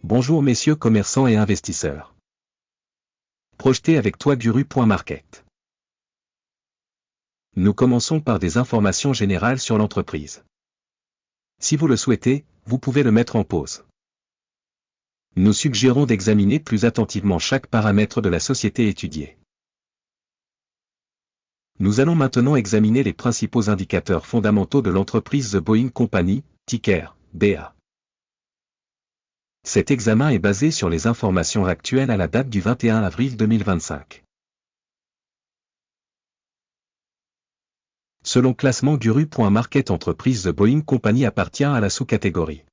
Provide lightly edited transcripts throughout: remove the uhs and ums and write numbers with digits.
Bonjour messieurs commerçants et investisseurs. Projeté avec toi Guru.market. Nous commençons par des informations générales sur l'entreprise. Si vous le souhaitez, vous pouvez le mettre en pause. Nous suggérons d'examiner plus attentivement chaque paramètre de la société étudiée. Nous allons maintenant examiner les principaux indicateurs fondamentaux de l'entreprise The Boeing Company, ticker BA. Cet examen est basé sur les informations actuelles à la date du 21 avril 2025. Selon classement Guru.market, entreprise The Boeing Company appartient à la sous-catégorie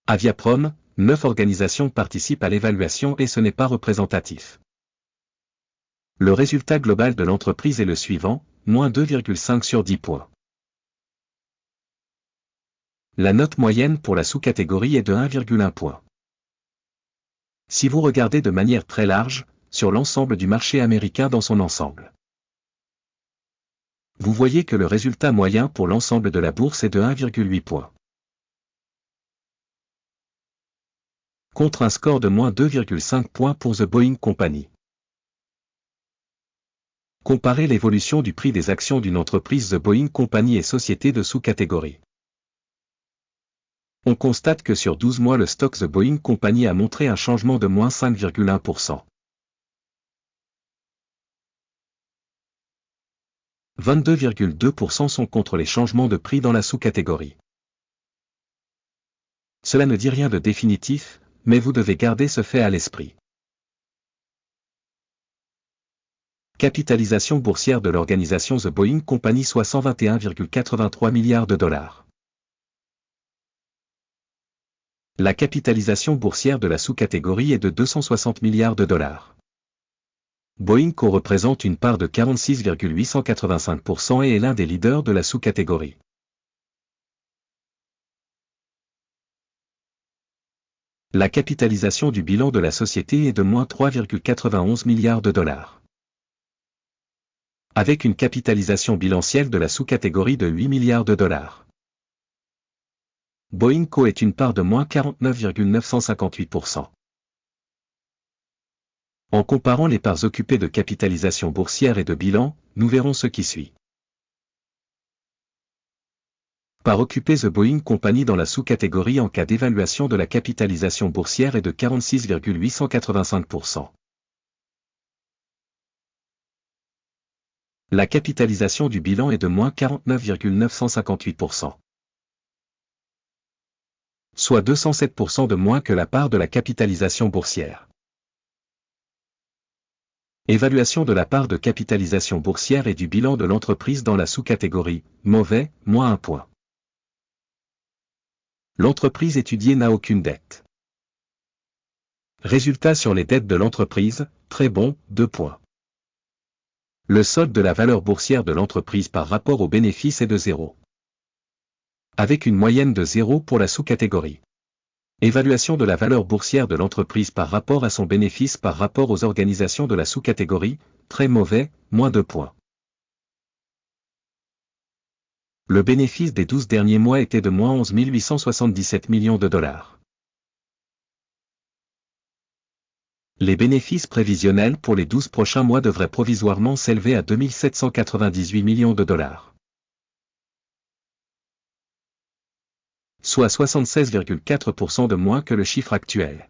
Aviaprom. 9 organisations participent à l'évaluation et ce n'est pas représentatif. Le résultat global de l'entreprise est le suivant, moins 2,5 sur 10 points. La note moyenne pour la sous-catégorie est de 1,1 point. Si vous regardez de manière très large, sur l'ensemble du marché américain dans son ensemble, vous voyez que le résultat moyen pour l'ensemble de la bourse est de 1,8 points. Contre un score de moins 2,5 points pour The Boeing Company. Comparez l'évolution du prix des actions d'une entreprise The Boeing Company et société de sous-catégorie. On constate que sur 12 mois le stock The Boeing Company a montré un changement de moins 5,1%. 22,2% sont contre les changements de prix dans la sous-catégorie. Cela ne dit rien de définitif, mais vous devez garder ce fait à l'esprit. Capitalisation boursière de l'organisation The Boeing Company soit 121,83 milliards de dollars. La capitalisation boursière de la sous-catégorie est de 260 milliards de dollars. Boeing Co représente une part de 46,885% et est l'un des leaders de la sous-catégorie. La capitalisation du bilan de la société est de moins 3,91 milliards de dollars. Avec une capitalisation bilancielle de la sous-catégorie de 8 milliards de dollars. Boeing Co est une part de moins 49,958%. En comparant les parts occupées de capitalisation boursière et de bilan, nous verrons ce qui suit. Part occupée The Boeing Company dans la sous-catégorie en cas d'évaluation de la capitalisation boursière est de 46,885%. La capitalisation du bilan est de moins 49,958%. Soit 207% de moins que la part de la capitalisation boursière. Évaluation de la part de capitalisation boursière et du bilan de l'entreprise dans la sous-catégorie, mauvais, moins 1 point. L'entreprise étudiée n'a aucune dette. Résultat sur les dettes de l'entreprise, très bon, 2 points. Le solde de la valeur boursière de l'entreprise par rapport aux bénéfices est de 0. Avec une moyenne de 0 pour la sous-catégorie. Évaluation de la valeur boursière de l'entreprise par rapport à son bénéfice par rapport aux organisations de la sous-catégorie, très mauvais, moins 2 points. Le bénéfice des 12 derniers mois était de moins 11 877 millions de dollars. Les bénéfices prévisionnels pour les 12 prochains mois devraient provisoirement s'élever à 2 798 millions de dollars. Soit 76,4% de moins que le chiffre actuel.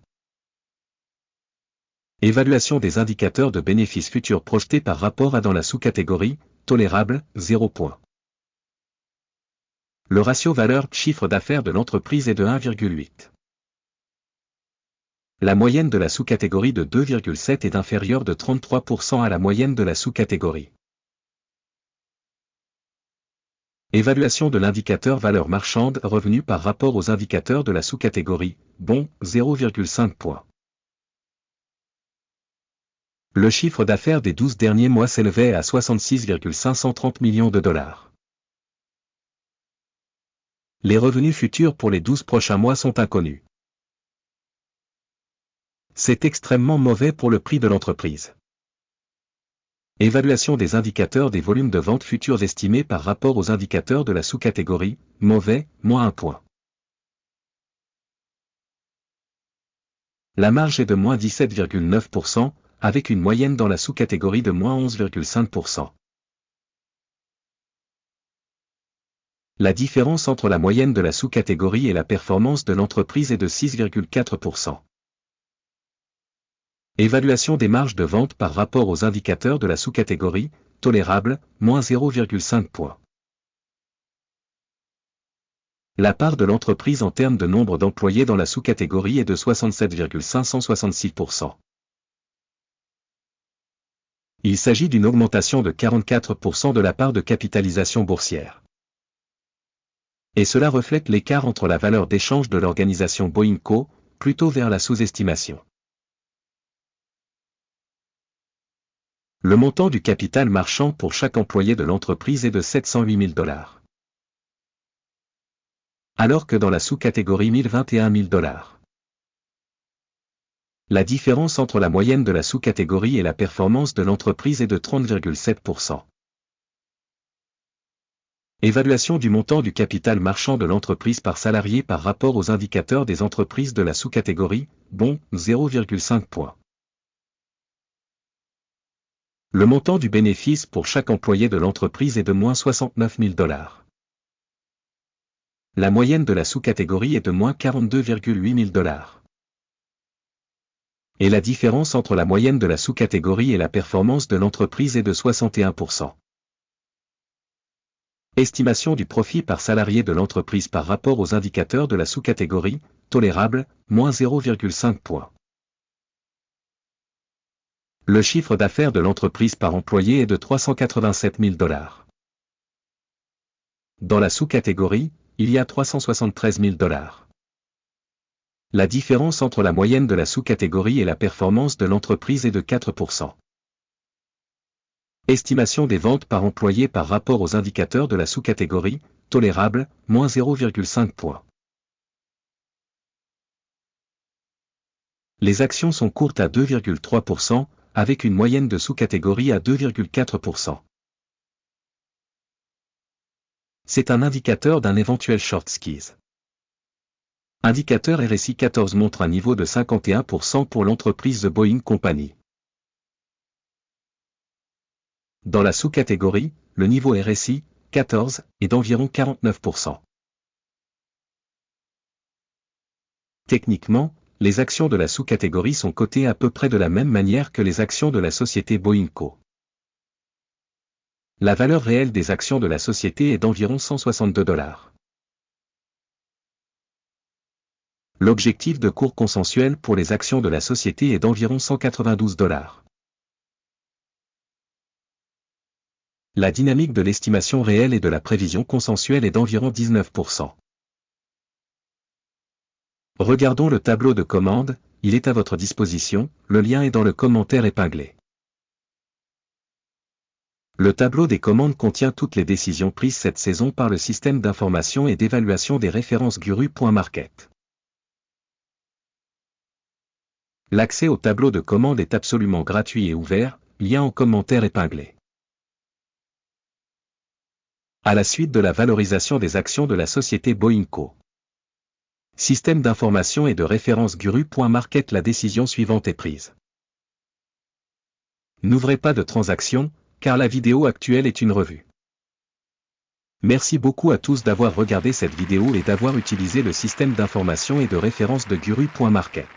Évaluation des indicateurs de bénéfices futurs projetés par rapport à dans la sous-catégorie, tolérable, 0 point. Le ratio valeur-chiffre d'affaires de l'entreprise est de 1,8. La moyenne de la sous-catégorie de 2,7 est inférieure de 33% à la moyenne de la sous-catégorie. Évaluation de l'indicateur valeur marchande revenu par rapport aux indicateurs de la sous-catégorie, bon, 0,5 points. Le chiffre d'affaires des 12 derniers mois s'élevait à 66,530 millions de dollars. Les revenus futurs pour les 12 prochains mois sont inconnus. C'est extrêmement mauvais pour le prix de l'entreprise. Évaluation des indicateurs des volumes de vente futurs estimés par rapport aux indicateurs de la sous-catégorie, mauvais, moins 1 point. La marge est de moins 17,9%, avec une moyenne dans la sous-catégorie de moins 11,5%. La différence entre la moyenne de la sous-catégorie et la performance de l'entreprise est de 6,4%. Évaluation des marges de vente par rapport aux indicateurs de la sous-catégorie, tolérable, moins 0,5 points. La part de l'entreprise en termes de nombre d'employés dans la sous-catégorie est de 67,566%. Il s'agit d'une augmentation de 44% de la part de capitalisation boursière. Et cela reflète l'écart entre la valeur d'échange de l'organisation Boeing Co., plutôt vers la sous-estimation. Le montant du capital marchand pour chaque employé de l'entreprise est de 708 000 $. Alors que dans la sous-catégorie 1021 000 $. La différence entre la moyenne de la sous-catégorie et la performance de l'entreprise est de 30,7%. Évaluation du montant du capital marchand de l'entreprise par salarié par rapport aux indicateurs des entreprises de la sous-catégorie, bon, 0,5 points. Le montant du bénéfice pour chaque employé de l'entreprise est de moins 69 000 $. La moyenne de la sous-catégorie est de moins 42,8 000 $. Et la différence entre la moyenne de la sous-catégorie et la performance de l'entreprise est de 61%. Estimation du profit par salarié de l'entreprise par rapport aux indicateurs de la sous-catégorie, tolérable, moins 0,5 points. Le chiffre d'affaires de l'entreprise par employé est de 387 000 $. Dans la sous-catégorie, il y a 373 000 $. La différence entre la moyenne de la sous-catégorie et la performance de l'entreprise est de 4%. Estimation des ventes par employé par rapport aux indicateurs de la sous-catégorie, tolérable, moins 0,5 points. Les actions sont courtes à 2,3%, avec une moyenne de sous-catégorie à 2,4%. C'est un indicateur d'un éventuel short squeeze. Indicateur RSI 14 montre un niveau de 51% pour l'entreprise The Boeing Company. Dans la sous-catégorie, le niveau RSI, 14, est d'environ 49%. Techniquement, les actions de la sous-catégorie sont cotées à peu près de la même manière que les actions de la société Boeing Co. La valeur réelle des actions de la société est d'environ 162 $. L'objectif de cours consensuel pour les actions de la société est d'environ 192 $. La dynamique de l'estimation réelle et de la prévision consensuelle est d'environ 19%. Regardons le tableau de commande, il est à votre disposition, le lien est dans le commentaire épinglé. Le tableau des commandes contient toutes les décisions prises cette saison par le système d'information et d'évaluation des références Guru.market. L'accès au tableau de commande est absolument gratuit et ouvert, lien en commentaire épinglé. À la suite de la valorisation des actions de la société Boeing Co. Système d'information et de référence Guru.market, la décision suivante est prise. N'ouvrez pas de transaction, car la vidéo actuelle est une revue. Merci beaucoup à tous d'avoir regardé cette vidéo et d'avoir utilisé le système d'information et de référence de Guru.market.